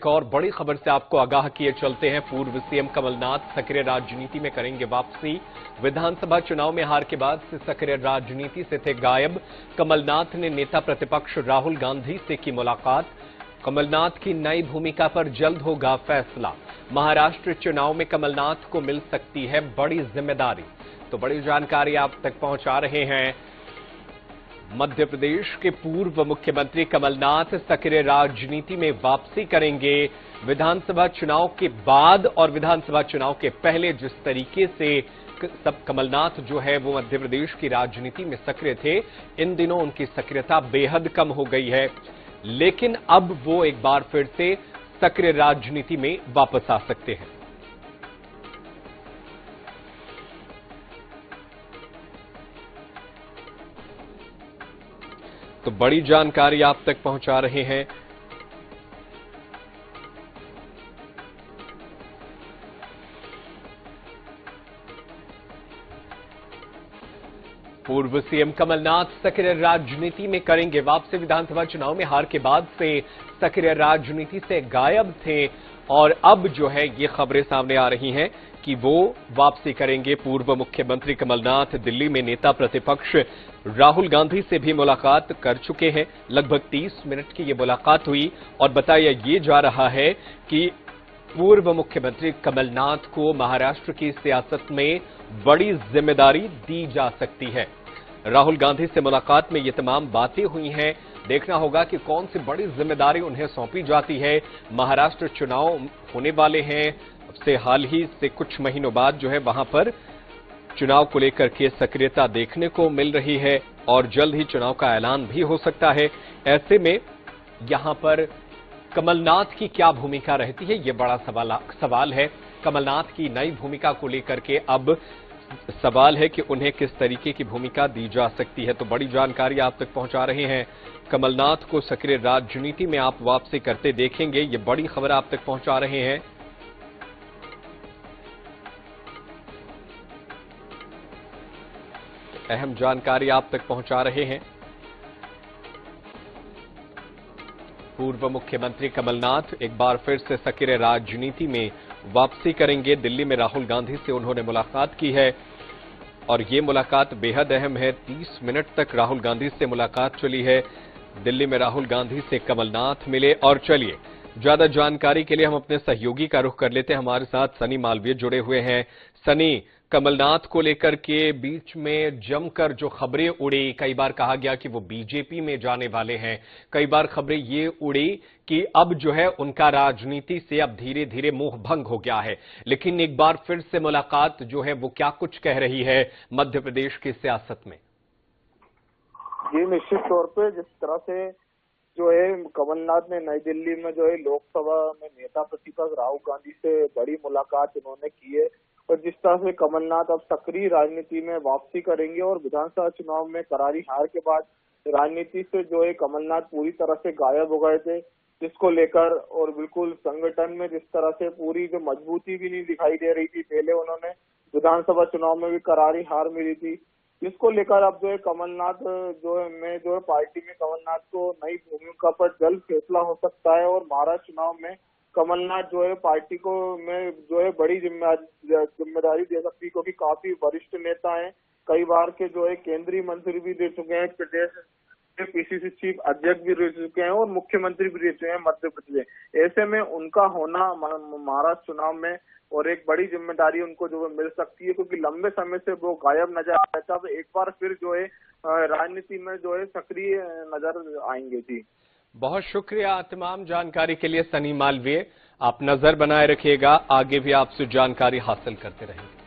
एक और बड़ी खबर से आपको आगाह किए चलते हैं। पूर्व सीएम कमलनाथ सक्रिय राजनीति में करेंगे वापसी। विधानसभा चुनाव में हार के बाद से सक्रिय राजनीति से थे गायब। कमलनाथ ने नेता प्रतिपक्ष राहुल गांधी से की मुलाकात। कमलनाथ की नई भूमिका पर जल्द होगा फैसला। महाराष्ट्र चुनाव में कमलनाथ को मिल सकती है बड़ी जिम्मेदारी। तो बड़ी जानकारी आप तक पहुंचा रहे हैं। मध्य प्रदेश के पूर्व मुख्यमंत्री कमलनाथ सक्रिय राजनीति में वापसी करेंगे। विधानसभा चुनाव के बाद और विधानसभा चुनाव के पहले जिस तरीके से सब कमलनाथ जो है वो मध्य प्रदेश की राजनीति में सक्रिय थे, इन दिनों उनकी सक्रियता बेहद कम हो गई है। लेकिन अब वो एक बार फिर से सक्रिय राजनीति में वापस आ सकते हैं। तो बड़ी जानकारी आप तक पहुंचा रहे हैं। पूर्व सीएम कमलनाथ सक्रिय राजनीति में करेंगे वापसी। विधानसभा चुनाव में हार के बाद से सक्रिय राजनीति से गायब थे और अब जो है ये खबरें सामने आ रही हैं कि वो वापसी करेंगे। पूर्व मुख्यमंत्री कमलनाथ दिल्ली में नेता प्रतिपक्ष राहुल गांधी से भी मुलाकात कर चुके हैं। लगभग 30 मिनट की ये मुलाकात हुई और बताया ये जा रहा है कि पूर्व मुख्यमंत्री कमलनाथ को महाराष्ट्र की सियासत में बड़ी जिम्मेदारी दी जा सकती है। राहुल गांधी से मुलाकात में ये तमाम बातें हुई हैं। देखना होगा कि कौन सी बड़ी जिम्मेदारी उन्हें सौंपी जाती है। महाराष्ट्र चुनाव होने वाले हैं। अब से हाल ही से कुछ महीनों बाद जो है वहां पर चुनाव को लेकर के सक्रियता देखने को मिल रही है और जल्द ही चुनाव का ऐलान भी हो सकता है। ऐसे में यहां पर कमलनाथ की क्या भूमिका रहती है, ये बड़ा सवाल है। कमलनाथ की नई भूमिका को लेकर के अब सवाल है कि उन्हें किस तरीके की भूमिका दी जा सकती है। तो बड़ी जानकारी आप तक पहुंचा रहे हैं। कमलनाथ को सक्रिय राजनीति में आप वापसी करते देखेंगे, ये बड़ी खबर आप तक पहुंचा रहे हैं। अहम जानकारी आप तक पहुंचा रहे हैं। पूर्व मुख्यमंत्री कमलनाथ एक बार फिर से सक्रिय राजनीति में वापसी करेंगे। दिल्ली में राहुल गांधी से उन्होंने मुलाकात की है और ये मुलाकात बेहद अहम है। 30 मिनट तक राहुल गांधी से मुलाकात चली है। दिल्ली में राहुल गांधी से कमलनाथ मिले। और चलिए ज्यादा जानकारी के लिए हम अपने सहयोगी का रुख कर लेते हैं। हमारे साथ सनी मालवीय जुड़े हुए हैं। सनी, कमलनाथ को लेकर के बीच में जमकर जो खबरें उड़ी, कई बार कहा गया कि वो बीजेपी में जाने वाले हैं, कई बार खबरें ये उड़ी कि अब जो है उनका राजनीति से अब धीरे धीरे मोह भंग हो गया है। लेकिन एक बार फिर से मुलाकात जो है वो क्या कुछ कह रही है मध्य प्रदेश की सियासत में? जी, निश्चित तौर पे जिस तरह से जो है कमलनाथ ने नई दिल्ली में जो है लोकसभा में नेता प्रतिपक्ष राहुल गांधी से बड़ी मुलाकात उन्होंने की है और जिस तरह से कमलनाथ अब सक्रिय राजनीति में वापसी करेंगे और विधानसभा चुनाव में करारी हार के बाद राजनीति से जो है कमलनाथ पूरी तरह से गायब हो गए थे, जिसको लेकर और बिल्कुल संगठन में जिस तरह से पूरी जो मजबूती भी नहीं दिखाई दे रही थी। पहले उन्होंने विधानसभा चुनाव में भी करारी हार मिली थी, जिसको लेकर अब जो है कमलनाथ जो है पार्टी में कमलनाथ को नई भूमिका पर जल्द फैसला हो सकता है और महाराष्ट्र चुनाव में कमलनाथ जो है पार्टी को में जो है बड़ी जिम्मेदारी दे सकती है, क्योंकि काफी वरिष्ठ नेता हैं, कई बार के जो है केंद्रीय मंत्री भी दे चुके हैं, प्रदेश के पीसीसी चीफ अध्यक्ष भी रह चुके हैं और मुख्यमंत्री भी रह चुके हैं मध्य प्रदेश। ऐसे में उनका होना महाराष्ट्र चुनाव में और एक बड़ी जिम्मेदारी उनको जो मिल सकती है, क्योंकि लंबे समय से वो गायब नजर आ रहा था। अब एक बार फिर जो है राजनीति में जो है सक्रिय नजर आएंगे। जी, बहुत शुक्रिया तमाम जानकारी के लिए सनी मालवीय। आप नजर बनाए रखिएगा, आगे भी आपसे जानकारी हासिल करते रहेंगे।